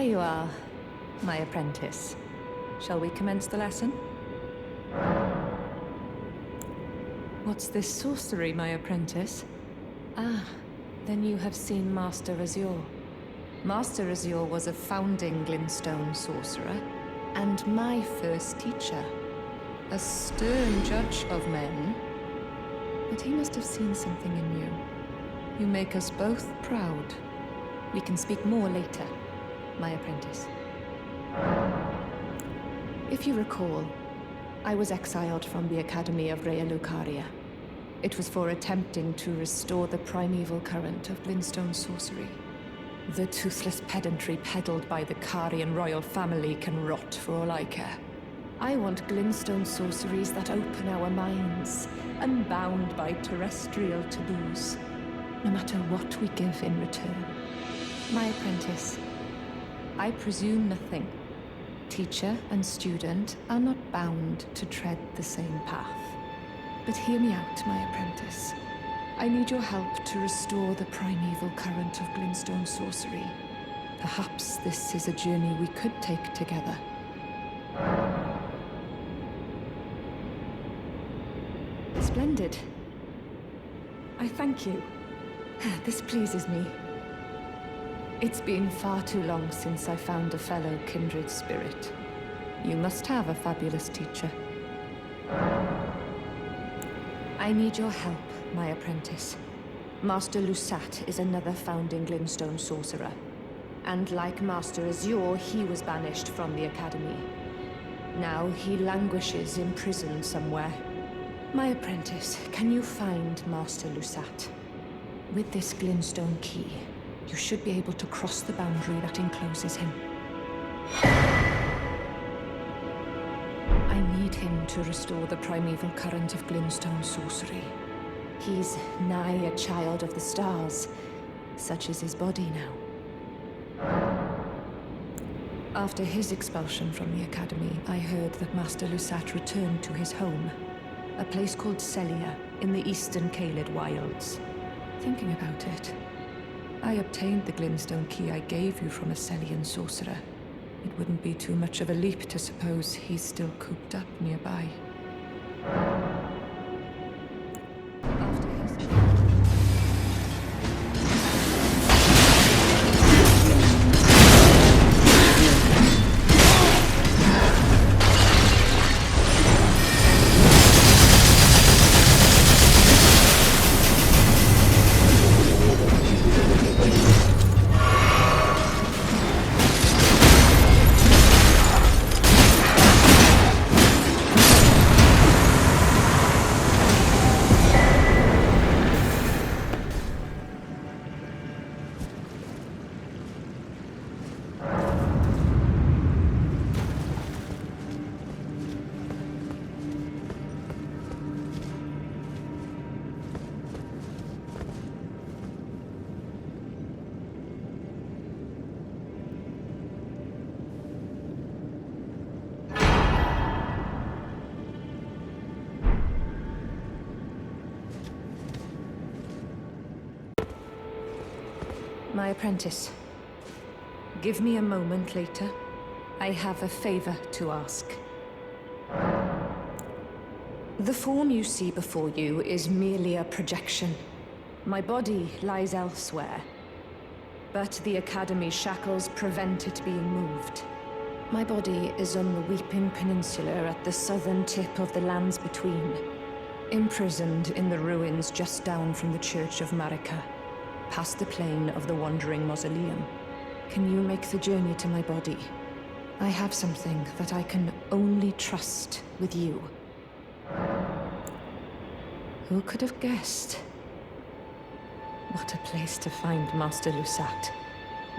There you are, my apprentice. Shall we commence the lesson? What's this sorcery, my apprentice? Ah, then you have seen Master Azure. Master Azure was a founding Glintstone sorcerer, and my first teacher. A stern judge of men. But he must have seen something in you. You make us both proud. We can speak more later, my apprentice. If you recall, I was exiled from the Academy of Rea Lucaria. It was for attempting to restore the primeval current of Glintstone sorcery. The toothless pedantry peddled by the Carian royal family can rot for all I care. I want Glintstone sorceries that open our minds, unbound by terrestrial taboos, no matter what we give in return. My apprentice, I presume nothing. Teacher and student are not bound to tread the same path. But hear me out, my apprentice. I need your help to restore the primeval current of Glintstone sorcery. Perhaps this is a journey we could take together. Splendid. I thank you. This pleases me. It's been far too long since I found a fellow kindred spirit. You must have a fabulous teacher. I need your help, my apprentice. Master Lusat is another founding Glintstone sorcerer. And like Master Azure, he was banished from the Academy. Now he languishes in prison somewhere. My apprentice, can you find Master Lusat? With this Glintstone key, you should be able to cross the boundary that encloses him. I need him to restore the primeval current of Glintstone sorcery. He's nigh a child of the stars. Such is his body now. After his expulsion from the Academy, I heard that Master Lusat returned to his home, a place called Sellia in the eastern Caelid wilds. Thinking about it, I obtained the Glintstone key I gave you from a Sellian sorcerer. It wouldn't be too much of a leap to suppose he's still cooped up nearby. After his... My apprentice, give me a moment later. I have a favor to ask. The form you see before you is merely a projection. My body lies elsewhere, but the Academy shackles prevent it being moved. My body is on the Weeping Peninsula at the southern tip of the lands between, imprisoned in the ruins just down from the Church of Marika, past the plain of the Wandering Mausoleum. Can you make the journey to my body? I have something that I can only trust with you. Who could have guessed? What a place to find Master Lusat.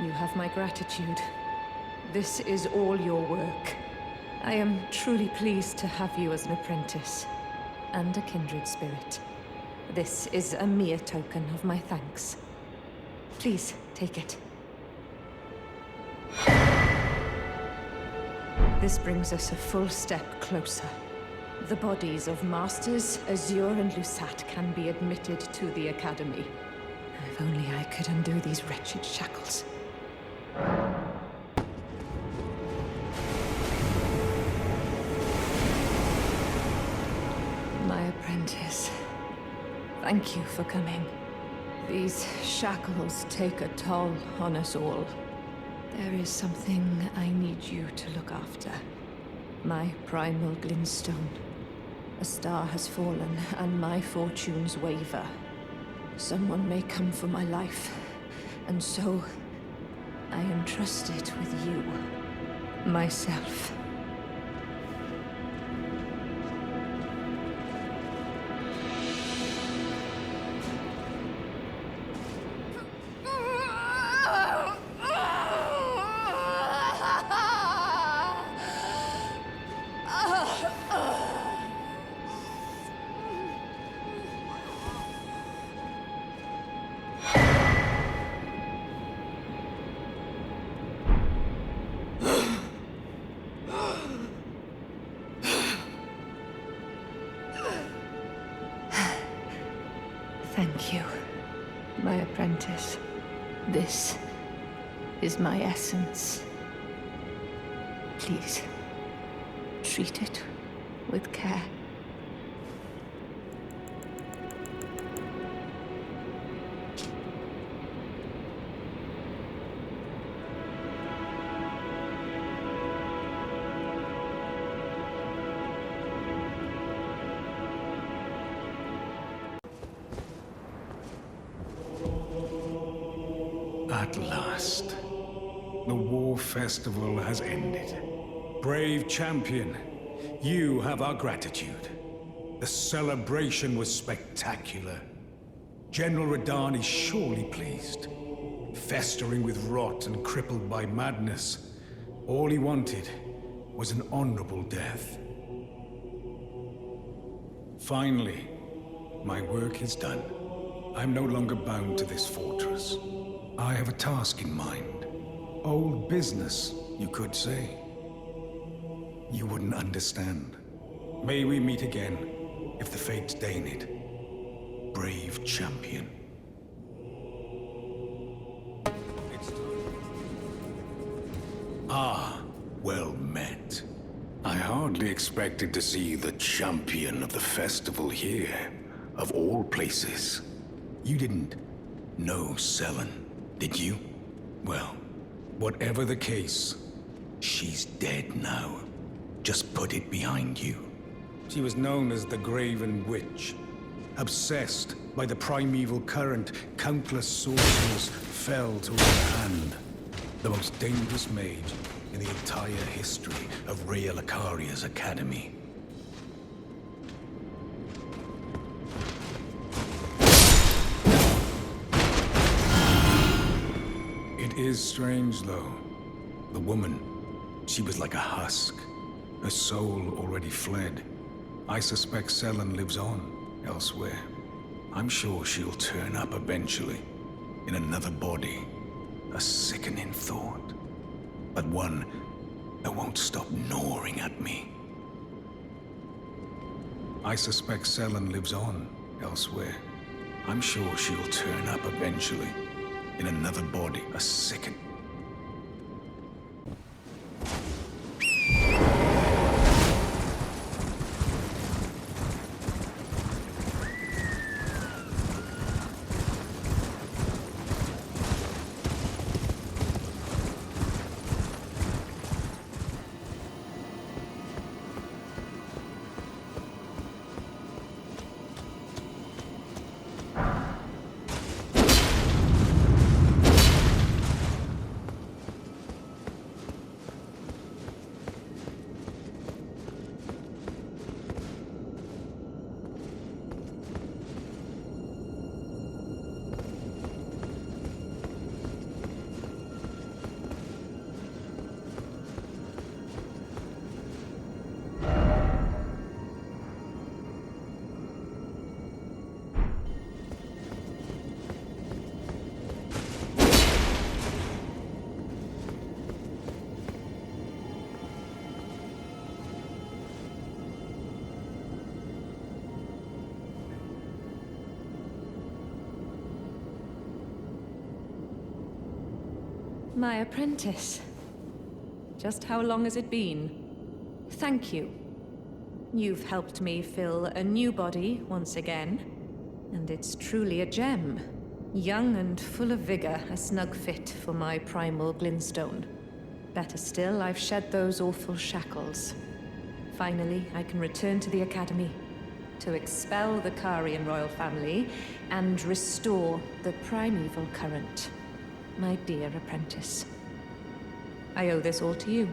You have my gratitude. This is all your work. I am truly pleased to have you as an apprentice, and a kindred spirit. This is a mere token of my thanks. Please, take it. This brings us a full step closer. The bodies of Masters Azure and Lusat can be admitted to the Academy. If only I could undo these wretched shackles. apprentice. Thank you for coming. These shackles take a toll on us all. There is something I need you to look after. My primal glintstone. A star has fallen, and my fortunes waver. Someone may come for my life, and so I entrust it with you. Myself. Thank you, my apprentice. This is my essence. Please, treat it with care. At last, the war festival has ended. Brave champion, you have our gratitude. The celebration was spectacular. General Radahn is surely pleased. Festering with rot and crippled by madness, all he wanted was an honorable death. Finally, my work is done. I'm no longer bound to this fortress. I have a task in mind. Old business, you could say. You wouldn't understand. May we meet again, if the fates deign it. Brave champion. Ah, well met. I hardly expected to see the champion of the festival here, of all places. You didn't know Sellen, did you? Well, whatever the case, she's dead now. Just put it behind you. She was known as the Graven Witch. Obsessed by the primeval current, countless sorcerers fell to her hand. The most dangerous mage in the entire history of Rhea Lucaria's academy. It is strange, though. The woman, she was like a husk. Her soul already fled. I suspect Sellen lives on, elsewhere. I'm sure she'll turn up eventually, in another body. A sickening thought, but one that won't stop gnawing at me. I suspect Sellen lives on, elsewhere. I'm sure she'll turn up eventually, in another body. A sickening... My apprentice. Just how long has it been? Thank you. You've helped me fill a new body once again, and it's truly a gem. Young and full of vigor, a snug fit for my primal glintstone. Better still, I've shed those awful shackles. Finally, I can return to the Academy to expel the Carian royal family and restore the primeval current. My dear apprentice, I owe this all to you.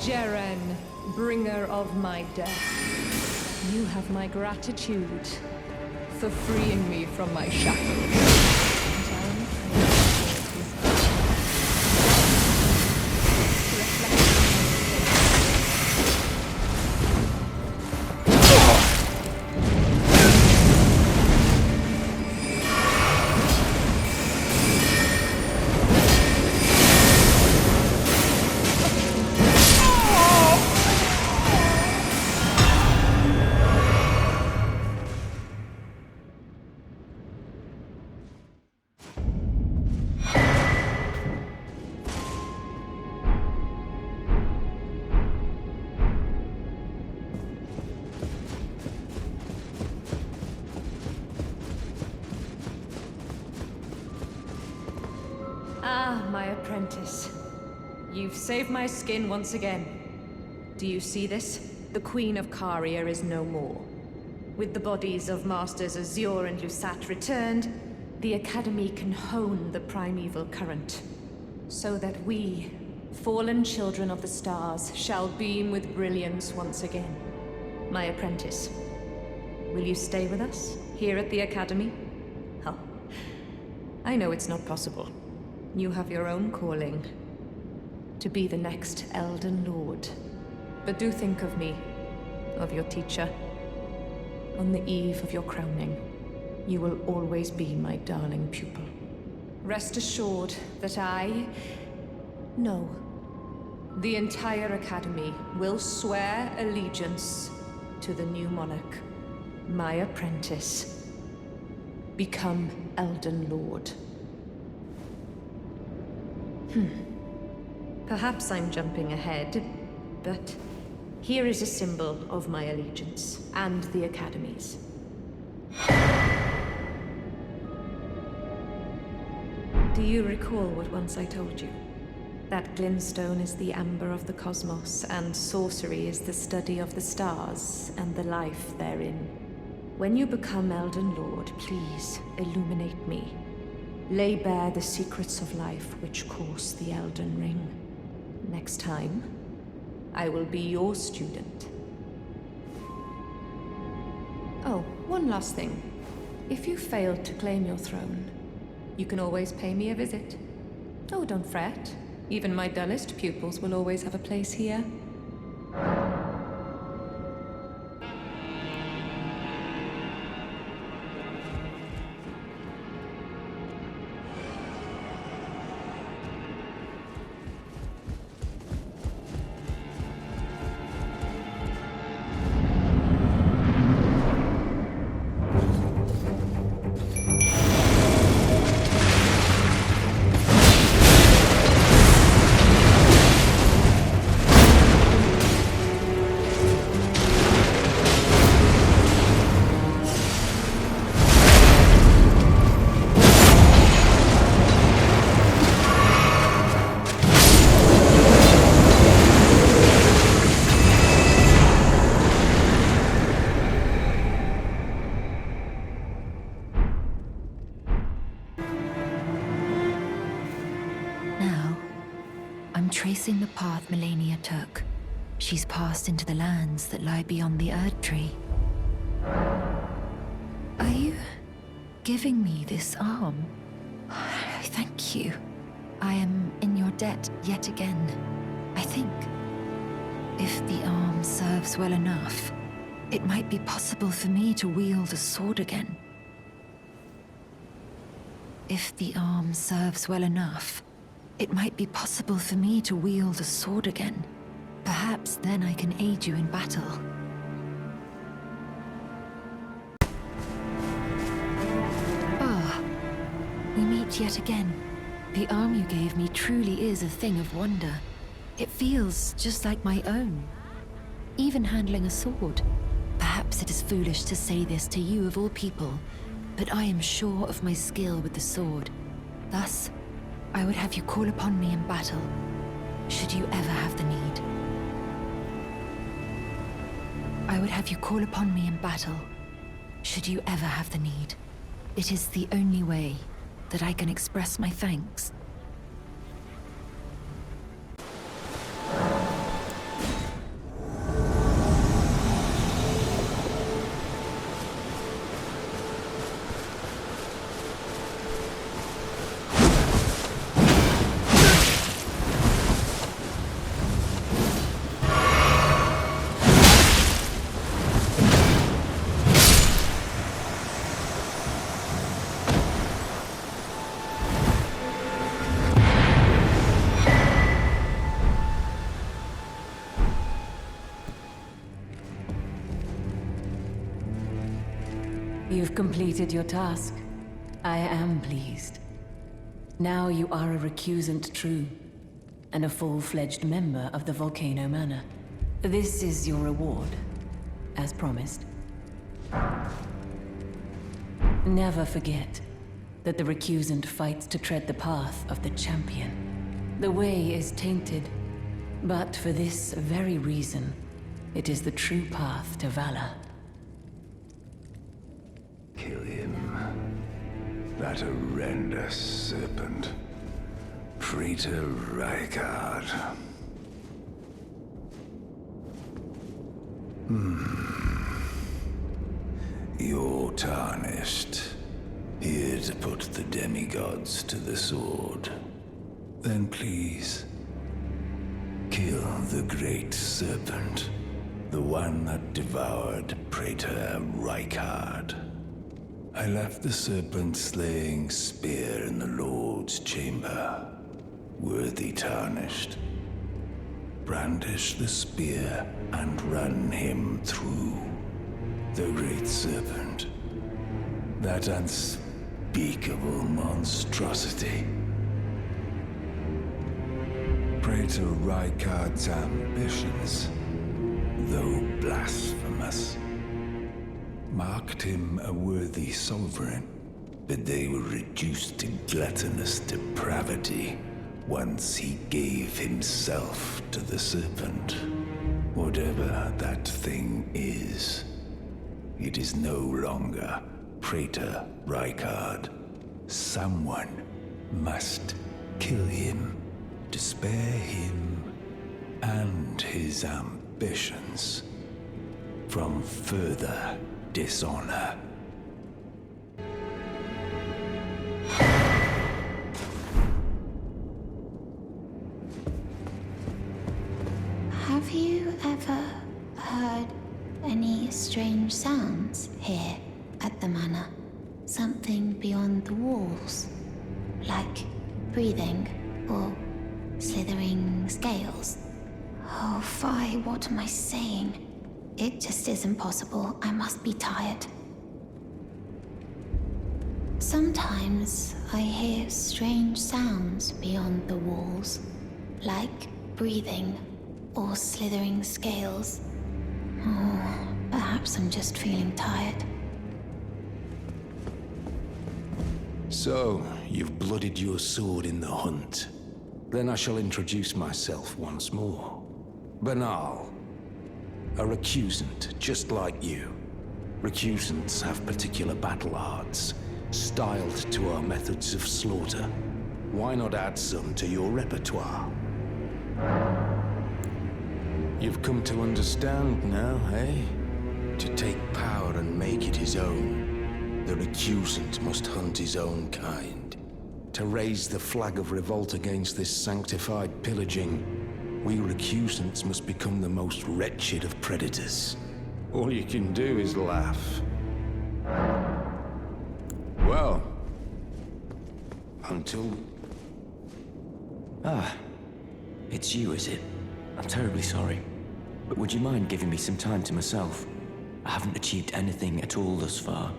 Jerren, bringer of my death. You have my gratitude for freeing me from my shackles. My apprentice. You've saved my skin once again. Do you see this? The Queen of Caria is no more. With the bodies of Masters Azure and Lusat returned, the Academy can hone the primeval current, so that we, fallen children of the stars, shall beam with brilliance once again. My apprentice, will you stay with us, here at the Academy? Oh, I know it's not possible. You have your own calling, to be the next Elden Lord. But do think of me, of your teacher. On the eve of your crowning, you will always be my darling pupil. Rest assured that no, the entire Academy will swear allegiance to the new monarch, my apprentice. Become Elden Lord. Perhaps I'm jumping ahead, but here is a symbol of my allegiance and the Academy's. Do you recall what once I told you? That glintstone is the amber of the cosmos, and sorcery is the study of the stars and the life therein. When you become Elden Lord, please illuminate me. Lay bare the secrets of life which course the Elden Ring. Next time, I will be your student. Oh, one last thing. If you failed to claim your throne, you can always pay me a visit. Oh, don't fret. Even my dullest pupils will always have a place here. Tracing the path Melania took, she's passed into the lands that lie beyond the Erd Tree. Are you giving me this arm? Thank you. I am in your debt yet again, I think. If the arm serves well enough, it might be possible for me to wield a sword again. If the arm serves well enough, it might be possible for me to wield a sword again. Perhaps then I can aid you in battle. Ah, we meet yet again. The arm you gave me truly is a thing of wonder. It feels just like my own. Even handling a sword. Perhaps it is foolish to say this to you of all people, but I am sure of my skill with the sword. Thus, I would have you call upon me in battle, should you ever have the need. I would have you call upon me in battle, should you ever have the need. It is the only way that I can express my thanks. You've completed your task. I am pleased. Now you are a recusant true, and a full-fledged member of the Volcano Manor. This is your reward, as promised. Never forget that the recusant fights to tread the path of the champion. The way is tainted, but for this very reason, it is the true path to valor. Kill him. That horrendous serpent. Praetor Rykard. You're tarnished. Here to put the demigods to the sword. Then please, kill the great serpent. The one that devoured Praetor Rykard. I left the serpent-slaying spear in the Lord's chamber. Worthy tarnished. Brandish the spear and run him through. The great serpent. That unspeakable monstrosity. Praetor Rykard's ambitions, though blasphemous, marked him a worthy sovereign, but they were reduced to gluttonous depravity once he gave himself to the serpent. Whatever that thing is, it is no longer Praetor Rykard. Someone must kill him to spare him and his ambitions from further dishonor. Have you ever heard any strange sounds here at the manor? Something beyond the walls? Like breathing or slithering scales? Oh, fie, what am I saying? It just isn't possible. I must be tired. Sometimes I hear strange sounds beyond the walls, like breathing or slithering scales. Oh, perhaps I'm just feeling tired. So, you've blooded your sword in the hunt. Then I shall introduce myself once more. Banal. A recusant, just like you. Recusants have particular battle arts, styled to our methods of slaughter. Why not add some to your repertoire? You've come to understand now, eh? To take power and make it his own, the recusant must hunt his own kind. to raise the flag of revolt against this sanctified pillaging, we recusants must become the most wretched of predators. All you can do is laugh. Well, until... Ah, it's you, is it? I'm terribly sorry. But would you mind giving me some time to myself? I haven't achieved anything at all thus far.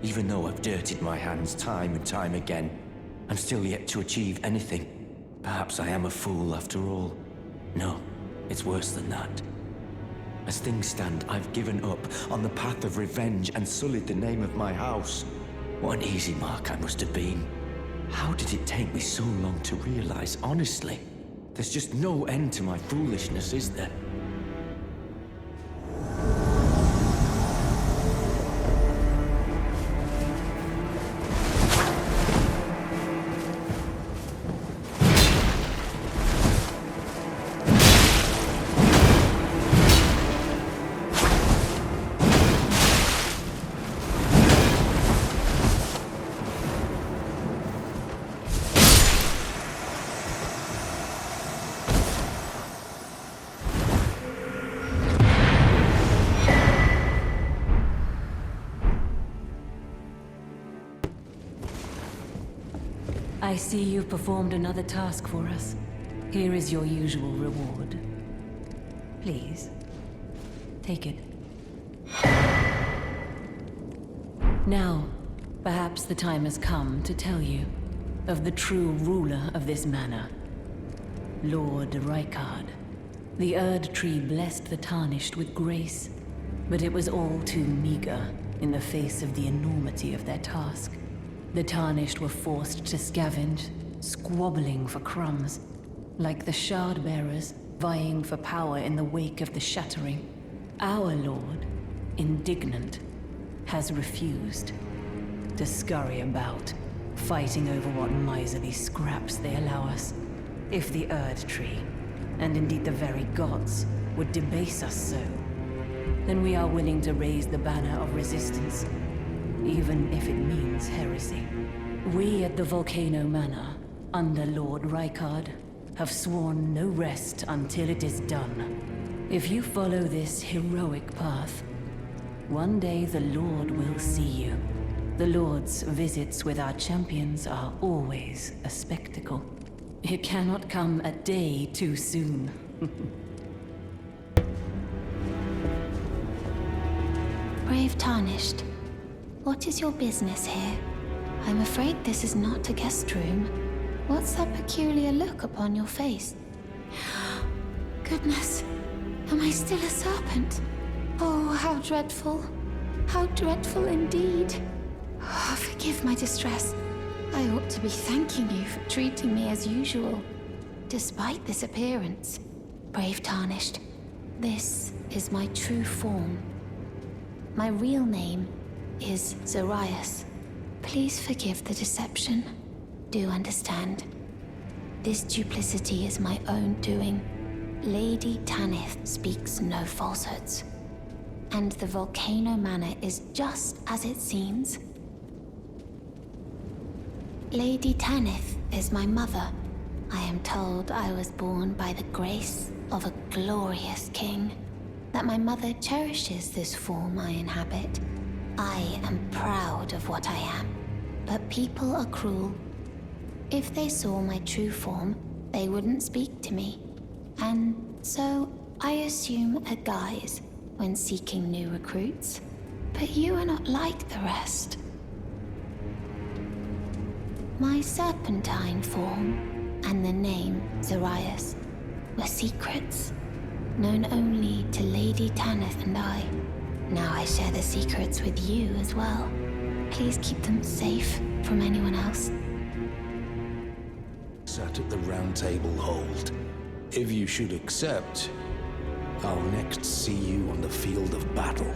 Even though I've dirtied my hands time and time again, I'm still yet to achieve anything. Perhaps I am a fool after all. No, it's worse than that. As things stand, I've given up on the path of revenge and sullied the name of my house. What an easy mark I must have been. How did it take me so long to realize, honestly? There's just no end to my foolishness, is there? I see you've performed another task for us. Here is your usual reward. Please, take it. Now, perhaps the time has come to tell you of the true ruler of this manor, Lord Rykard. The Erd Tree blessed the Tarnished with grace, but it was all too meager in the face of the enormity of their task. The Tarnished were forced to scavenge, squabbling for crumbs, like the Shard-bearers vying for power in the wake of the Shattering. Our Lord, indignant, has refused to scurry about, fighting over what miserly scraps they allow us. If the Erd Tree, and indeed the very gods, would debase us so, then we are willing to raise the banner of resistance, even if it means heresy. We at the Volcano Manor, under Lord Rykard, have sworn no rest until it is done. If you follow this heroic path, one day the Lord will see you. The Lord's visits with our champions are always a spectacle. It cannot come a day too soon. Brave Tarnished, what is your business here? I'm afraid this is not a guest room. What's that peculiar look upon your face? Goodness, am I still a serpent? Oh, how dreadful. How dreadful indeed. Oh, forgive my distress. I ought to be thanking you for treating me as usual, despite this appearance. Brave Tarnished, this is my true form. My real name is Zarias. Please forgive the deception. Do understand. This duplicity is my own doing. Lady Tanith speaks no falsehoods. And the Volcano Manor is just as it seems. Lady Tanith is my mother. I am told I was born by the grace of a glorious king, that my mother cherishes this form I inhabit. I am proud of what I am, but people are cruel. If they saw my true form, they wouldn't speak to me, and so I assume a guise when seeking new recruits. But you are not like the rest. My serpentine form and the name Zarias were secrets, known only to Lady Tanith and I. Now I share the secrets with you as well. Please keep them safe from anyone else. Sat at the round table hold. If you should accept, I'll next see you on the field of battle.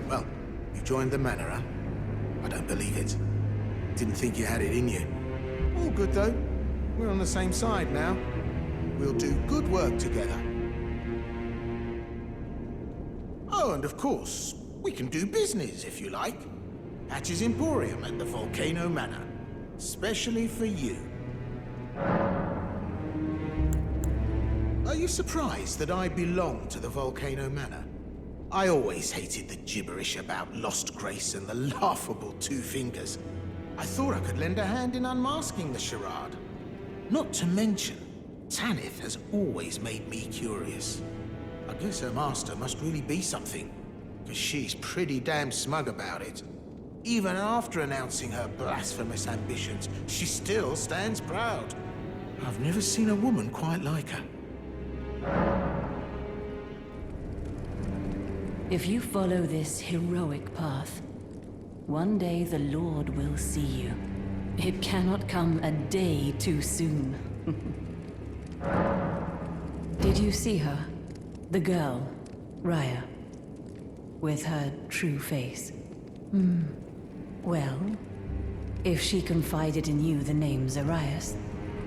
Well, you joined the manor, huh? don't believe it. Didn't think you had it in you. All good, though. We're on the same side now. We'll do good work together. Oh, and of course, we can do business, if you like. Patch's Emporium at the Volcano Manor. Especially for you. Are you surprised that I belong to the Volcano Manor? I always hated the gibberish about Lost Grace and the laughable Two Fingers. I thought I could lend a hand in unmasking the charade. Not to mention, Tanith has always made me curious. I guess her master must really be something, because she's pretty damn smug about it. Even after announcing her blasphemous ambitions, she still stands proud. I've never seen a woman quite like her. If you follow this heroic path, one day the Lord will see you. It cannot come a day too soon. Did you see her? The girl, Raya, with her true face. Well, if she confided in you the name Zarias,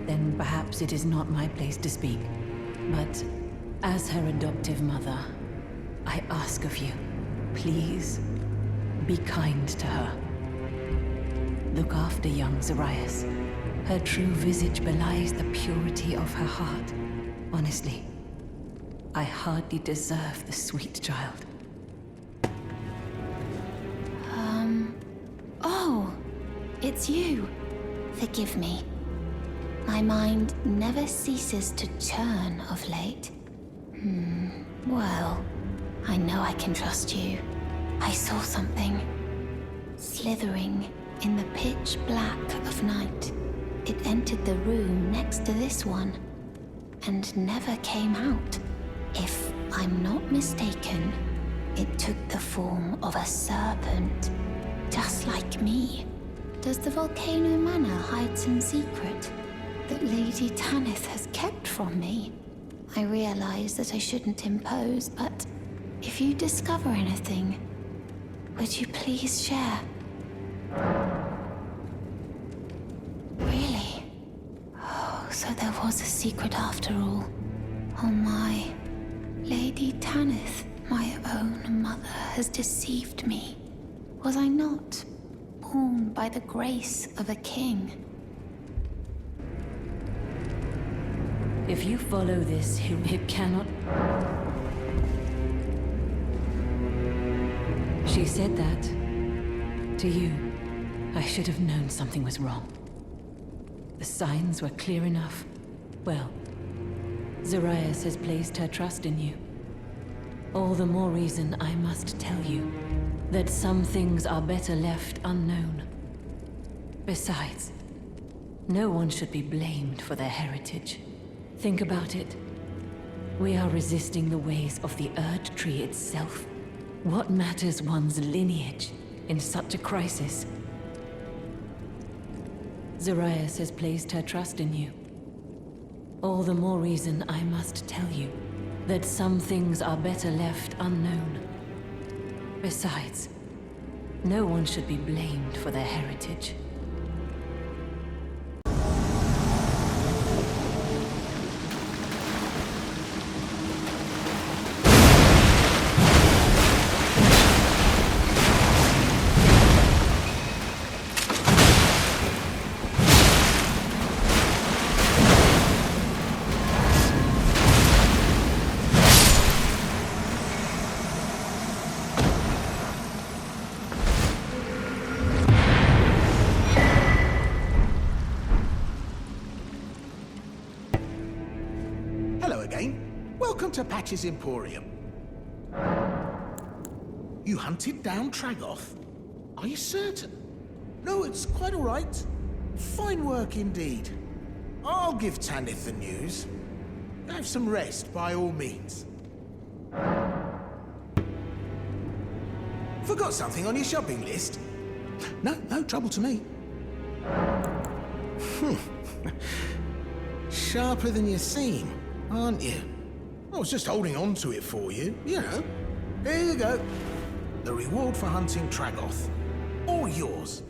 then perhaps it is not my place to speak. But as her adoptive mother, I ask of you, please, be kind to her. Look after young Zarias. Her true visage belies the purity of her heart. Honestly, I hardly deserve the sweet child. Oh, it's you. Forgive me. My mind never ceases to churn of late. Well, I know I can trust you. I saw something slithering in the pitch black of night. It entered the room next to this one and never came out. If I'm not mistaken, it took the form of a serpent, just like me. Does the Volcano Manor hide some secret that Lady Tanith has kept from me? I realize that I shouldn't impose, but if you discover anything, would you please share? Really? Oh, so there was a secret after all. Oh my. Lady Tanith, my own mother, has deceived me. Was I not born by the grace of a king? If you follow this, it cannot... She said that to you. I should have known something was wrong. The signs were clear enough. Well, Zarias has placed her trust in you. All the more reason I must tell you that some things are better left unknown. Besides, no one should be blamed for their heritage. Think about it. We are resisting the ways of the Erd Tree itself. What matters one's lineage in such a crisis? Zarias has placed her trust in you. All the more reason I must tell you that some things are better left unknown. Besides, no one should be blamed for their heritage. Welcome to Patch's Emporium. You hunted down Tragoth? Are you certain? No, it's quite all right. Fine work indeed. I'll give Tanith the news. Have some rest, by all means. Forgot something on your shopping list? No trouble to me. Sharper than you seem, aren't you? I was just holding on to it for you, you know. Here you go. The reward for hunting Tragoth. All yours.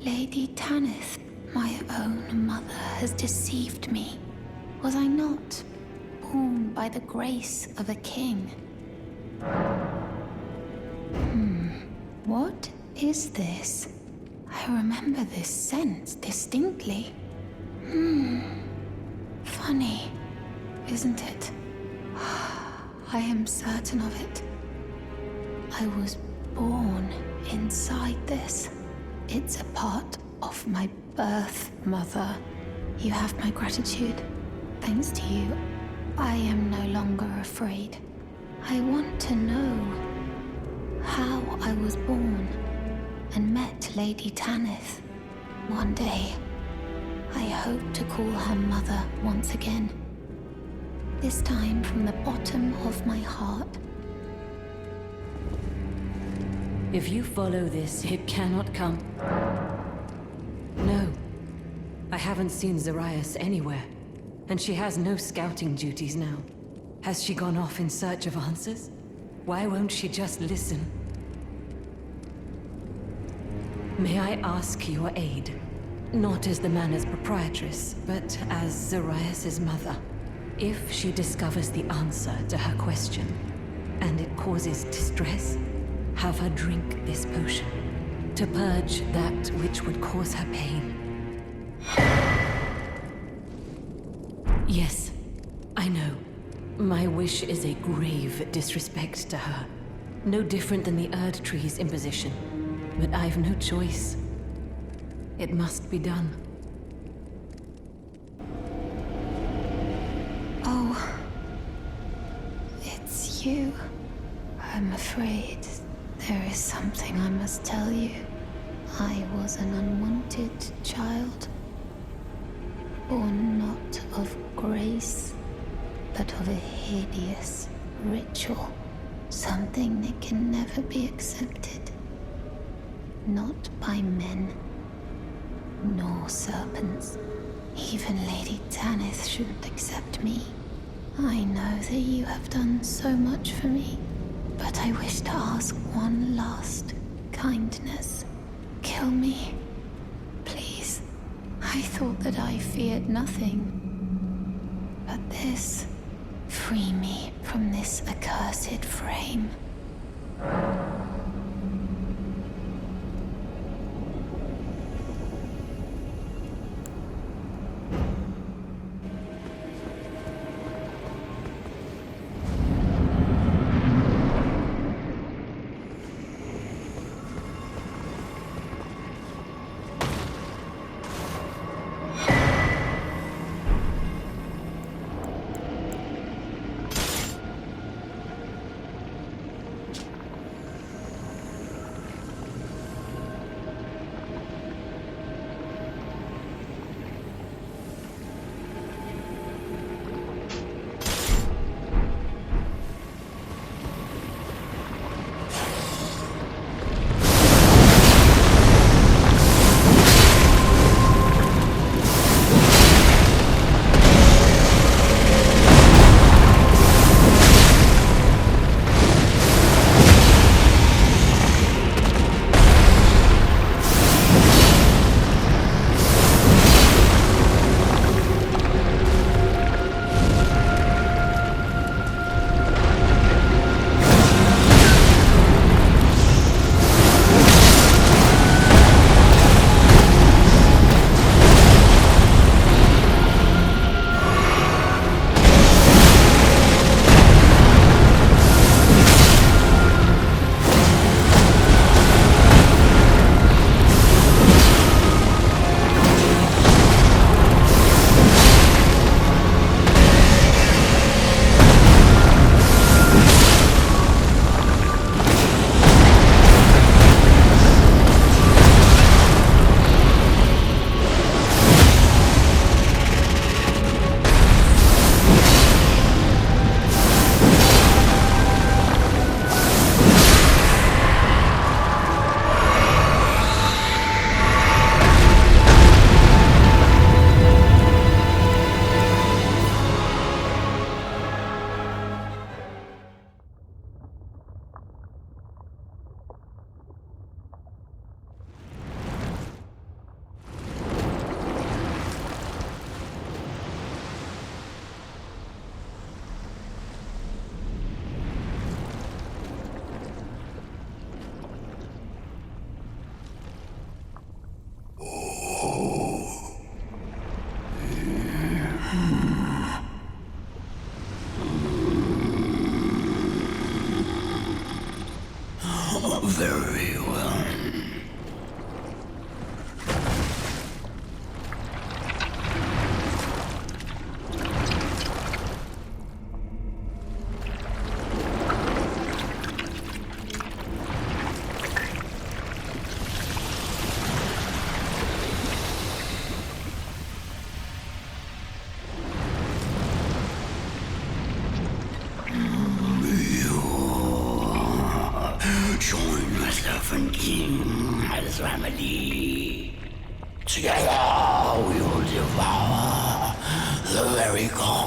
Lady Tanith, my own mother, has deceived me. Was I not born by the grace of a king? What is this? I remember this scent distinctly. Funny, isn't it? I am certain of it. I was born inside this. It's a part of my birth, Mother. You have my gratitude. Thanks to you, I am no longer afraid. I want to know how I was born and met Lady Tanith. One day, I hope to call her Mother once again. This time from the bottom of my heart. If you follow this, it cannot come. No. I haven't seen Zarias anywhere, and she has no scouting duties now. Has she gone off in search of answers? Why won't she just listen? May I ask your aid? Not as the manor's proprietress, but as Zarias' mother. If she discovers the answer to her question, and it causes distress, have her drink this potion, to purge that which would cause her pain. Yes, I know. My wish is a grave disrespect to her. No different than the Erd Tree's imposition. But I've no choice. It must be done. Oh, it's you. I'm afraid there is something I must tell you. I was an unwanted child, born not of grace, but of a hideous ritual, something that can never be accepted. Not by men, nor serpents. Even Lady Tanith shouldn't accept me. I know that you have done so much for me, but I wish to ask one last kindness. Kill me, please. I thought that I feared nothing. But this, free me from this accursed frame. Very well. Join myself and King as family. Together we will devour the very core.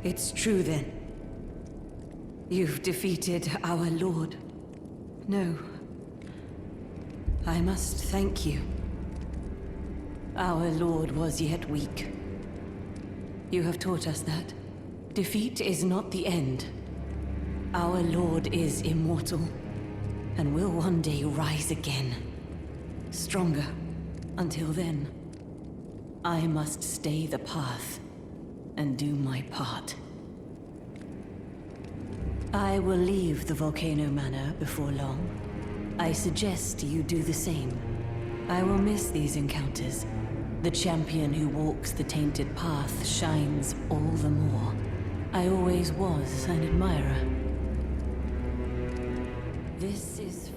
It's true then. You've defeated our lord. No. I must thank you. Our lord was yet weak. You have taught us that. Defeat is not the end. Our lord is immortal, and will one day rise again. Stronger. Until then, I must stay the path and do my part. I will leave the Volcano Manor before long. I suggest you do the same. I will miss these encounters. The champion who walks the tainted path shines all the more. I always was an admirer. This is...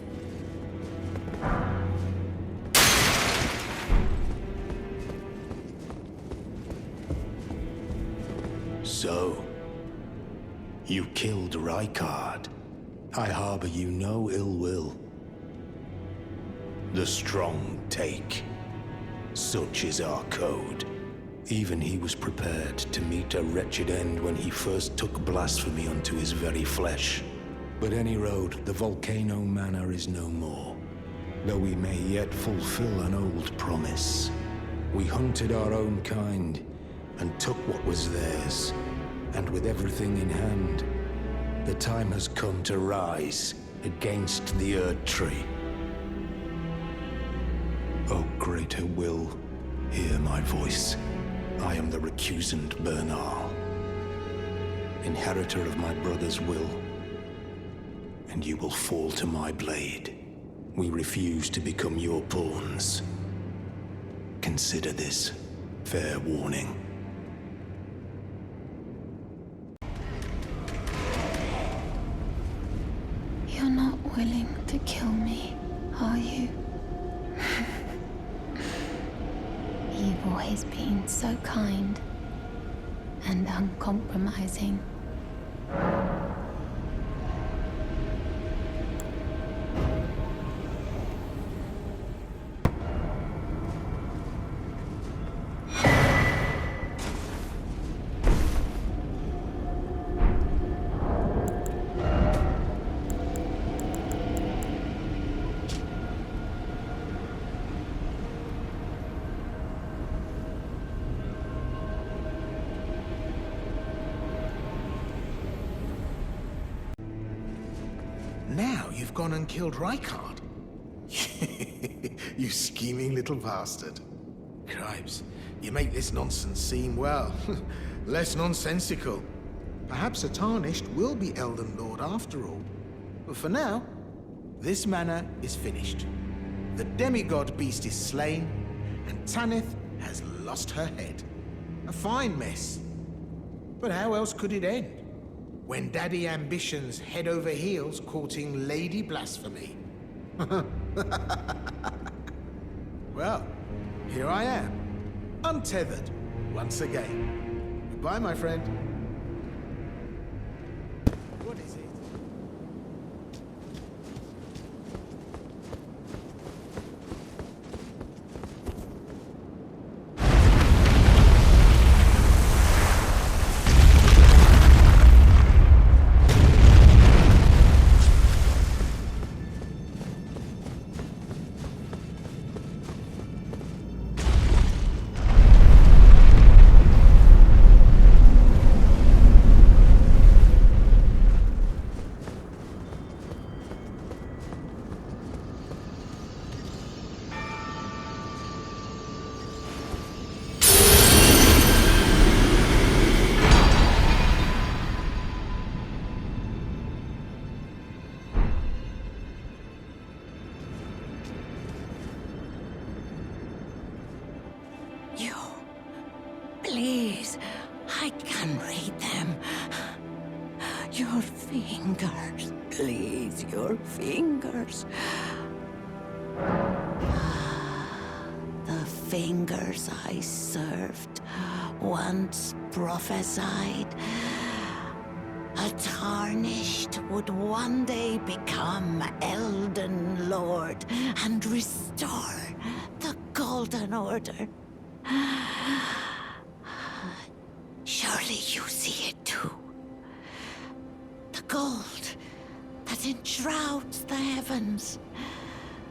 So, you killed Rykard. I harbor you no ill will. The strong take. Such is our code. Even he was prepared to meet a wretched end when he first took blasphemy unto his very flesh. But any road, the Volcano Manor is no more, though we may yet fulfill an old promise. We hunted our own kind, and took what was theirs, and with everything in hand, the time has come to rise against the Erd Tree. O greater will, hear my voice. I am the recusant Bernal, inheritor of my brother's will, and you will fall to my blade. We refuse to become your pawns. Consider this fair warning. You're not willing to kill me, are you? You've always been so kind and uncompromising. Now you've gone and killed Rykard. You scheming little bastard. Cripes, you make this nonsense seem, well, less nonsensical. Perhaps a Tarnished will be Elden Lord after all. But for now, this manor is finished. The demigod beast is slain, and Tanith has lost her head. A fine mess. But how else could it end? When Daddy Ambition's head over heels courting Lady Blasphemy. Well, here I am, untethered once again. Goodbye, my friend. What is it? Please, I can read them. Your fingers, please, your fingers. The fingers I served once prophesied a Tarnished would one day become Elden Lord and restore the Golden Order. Surely you see it too. The gold that enshrouds the heavens.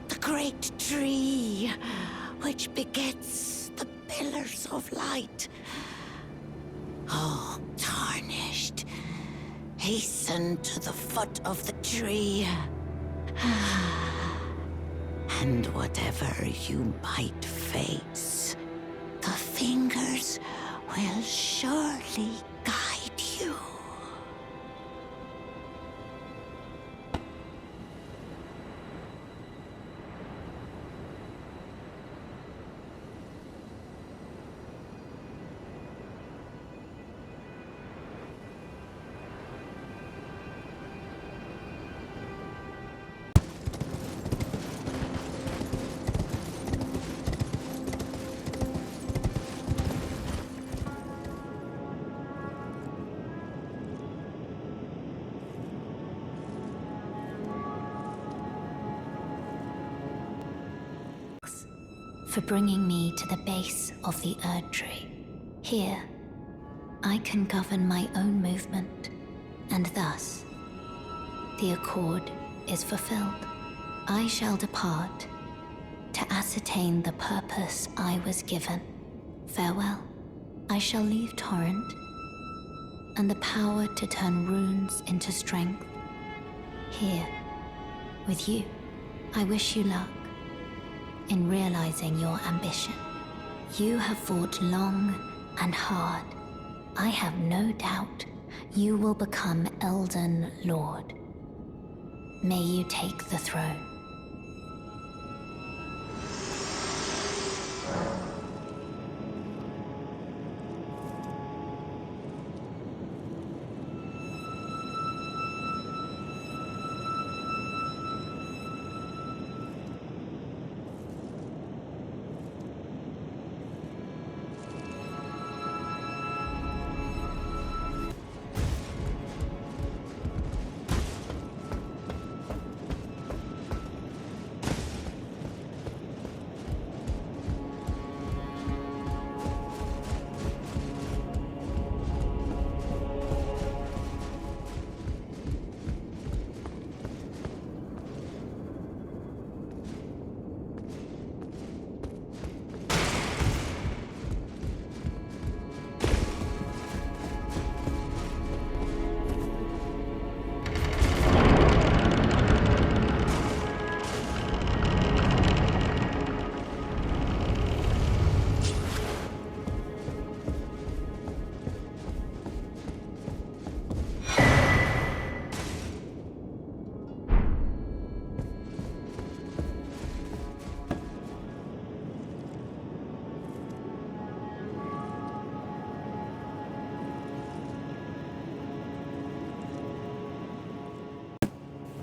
The great tree which begets the pillars of light. Oh, Tarnished, hasten to the foot of the tree. And whatever you might face, the fingers will surely guide you. for bringing me to the base of the Erd Tree. Here, I can govern my own movement, and thus, the accord is fulfilled. I shall depart to ascertain the purpose I was given. Farewell. I shall leave Torrent, and the power to turn runes into strength. Here, with you, I wish you luck in realizing your ambition. You have fought long and hard. I have no doubt you will become Elden Lord. May you take the throne.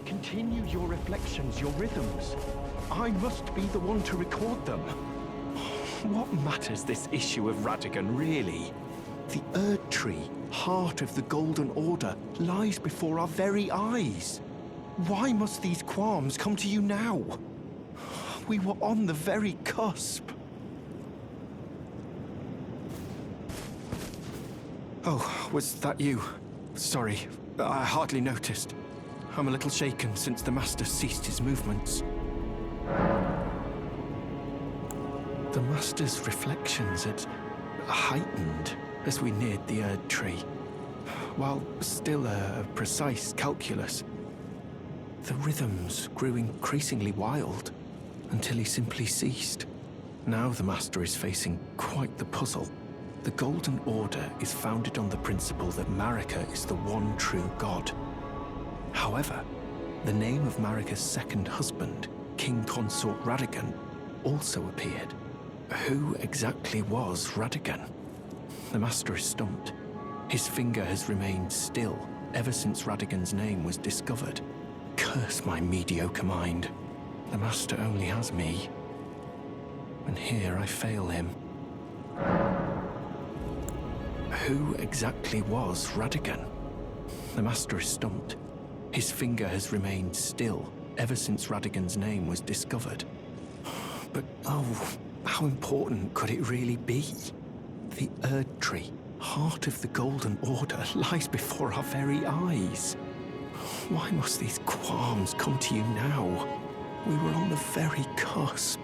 Continue your reflections, your rhythms. I must be the one to record them. What matters this issue of Radagon, really? The Erd Tree, heart of the Golden Order, lies before our very eyes. Why must these qualms come to you now? We were on the very cusp. Oh, was that you? Sorry, I hardly noticed. I'm a little shaken since the Master ceased his movements. The Master's reflections had heightened as we neared the Erd Tree. While still a precise calculus, the rhythms grew increasingly wild until he simply ceased. Now the Master is facing quite the puzzle. The Golden Order is founded on the principle that Marika is the one true god. However, the name of Marika's second husband, King Consort Radagon, also appeared. Who exactly was Radagon? The Master is stumped. His finger has remained still ever since Radagon's name was discovered. Curse my mediocre mind. The Master only has me. And here I fail him. Who exactly was Radagon? The Master is stumped. His finger has remained still ever since Radagon's name was discovered. But oh, how important could it really be? The Erd Tree, heart of the Golden Order, lies before our very eyes. Why must these qualms come to you now? We were on the very cusp.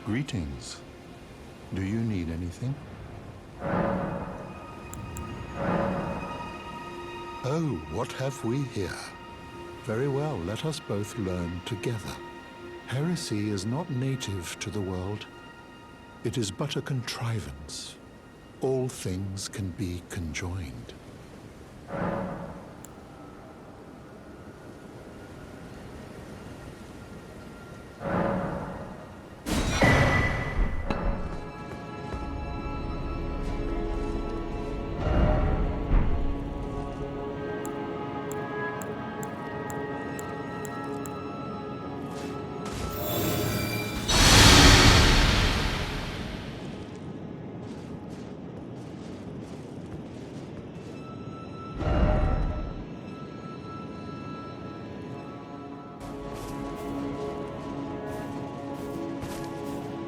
Greetings. Do you need anything? Oh, what have we here? Very well, let us both learn together. Heresy is not native to the world. It is but a contrivance. All things can be conjoined.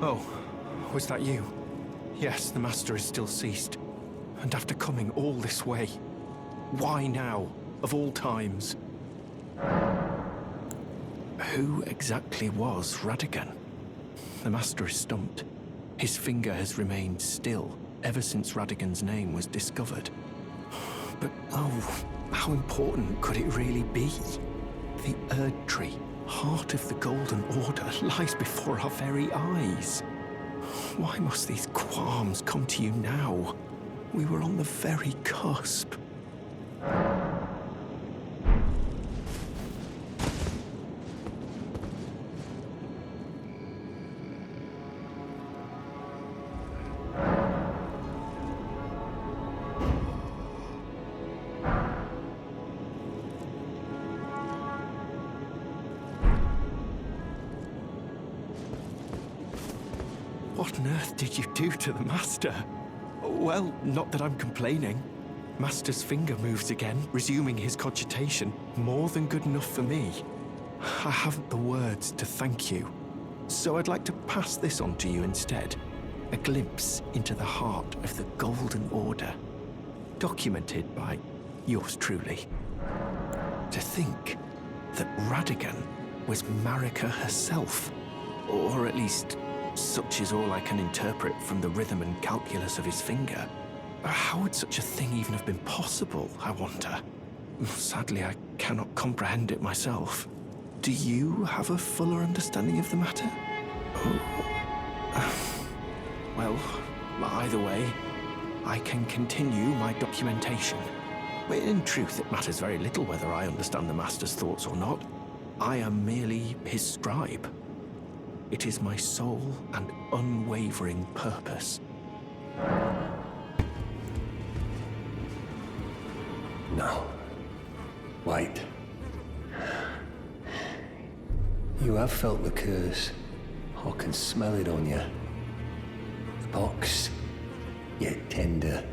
Oh, was that you? Yes, the Master is still ceased. And after coming all this way, why now, of all times? Who exactly was Radagon? The Master is stumped. His finger has remained still ever since Radagon's name was discovered. But oh, how important could it really be? The Erd Tree, heart of the Golden Order, lies before our very eyes. Why must these qualms come to you now? We were on the very cusp. What on earth did you do to the Master? Well, not that I'm complaining. Master's finger moves again, resuming his cogitation. More than good enough for me. I haven't the words to thank you. So I'd like to pass this on to you instead. A glimpse into the heart of the Golden Order. Documented by yours truly. To think that Radagon was Marika herself. Or at least, such is all I can interpret from the rhythm and calculus of his finger. How would such a thing even have been possible, I wonder? Sadly, I cannot comprehend it myself. Do you have a fuller understanding of the matter? Oh. Well, either way, I can continue my documentation. In truth, it matters very little whether I understand the Master's thoughts or not. I am merely his scribe. It is my sole and unwavering purpose. No. Wait. You have felt the curse. I can smell it on you. The pox, yet tender.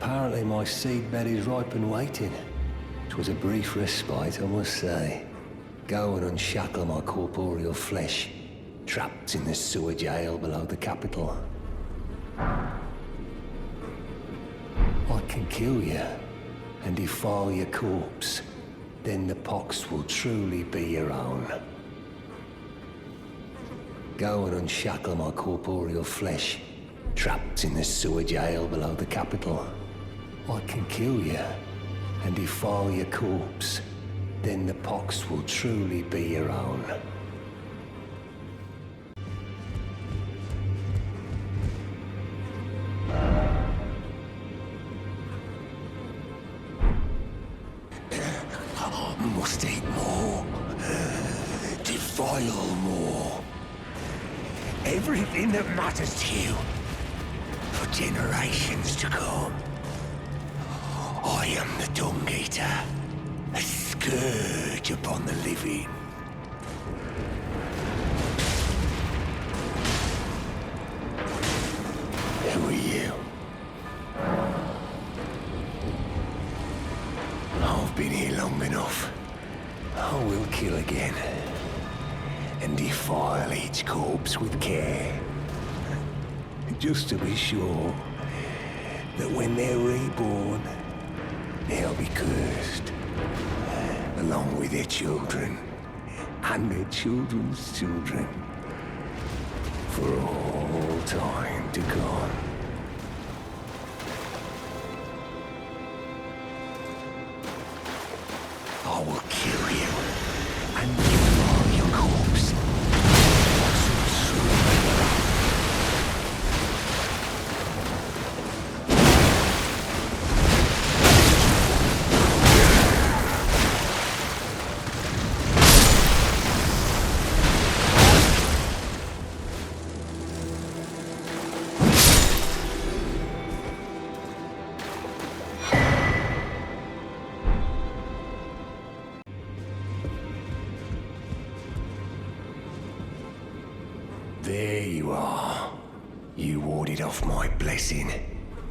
Apparently my seedbed is ripe and waiting. 'Twas a brief respite, I must say. Go and unshackle my corporeal flesh, trapped in the sewer jail below the capital. I can kill you and defile your corpse. Then the pox will truly be your own. Go and unshackle my corporeal flesh, trapped in the sewer jail below the capital. I can kill you and defile your corpse. Then the pox will truly be your own. Must eat more. Defile more. Everything that matters to you for generations to come. I am the Dung Eater, a scourge upon the living. Who are you? I've been here long enough. I will kill again. And defile each corpse with care. Just to be sure that when they're reborn, they'll be cursed. Along with their children. And their children's children. For all time to come. I will kill you and devour your corpse. There you are. You warded off my blessing,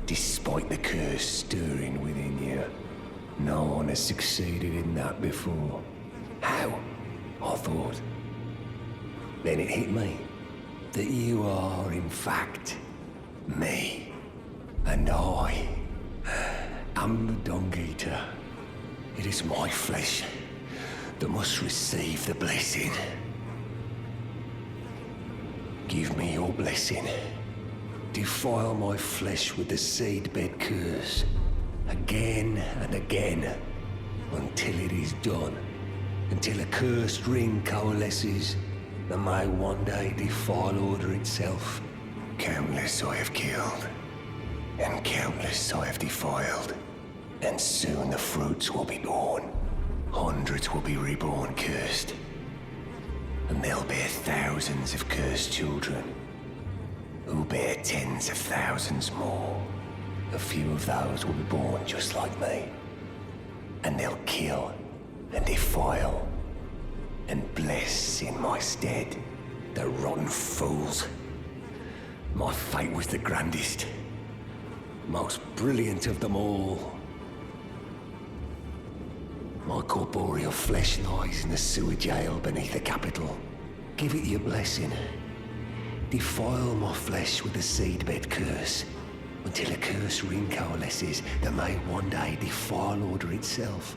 despite the curse stirring within you. No one has succeeded in that before. How? I thought. Then it hit me that you are, in fact, me. And I am the Dung Eater. It is my flesh that must receive the blessing. Give me your blessing. Defile my flesh with the seedbed curse, again and again, until it is done. Until a cursed ring coalesces that may one day defile order itself. Countless I have killed, and countless I have defiled. And soon the fruits will be born. Hundreds will be reborn cursed. And they'll bear thousands of cursed children, who bear tens of thousands more. A few of those will be born just like me. And they'll kill and defile and bless in my stead. The rotten fools. My fate was the grandest, most brilliant of them all. My corporeal flesh lies in the sewer jail beneath the capital. Give it your blessing. Defile my flesh with the seedbed curse, until a curse ring coalesces that may one day defile order itself.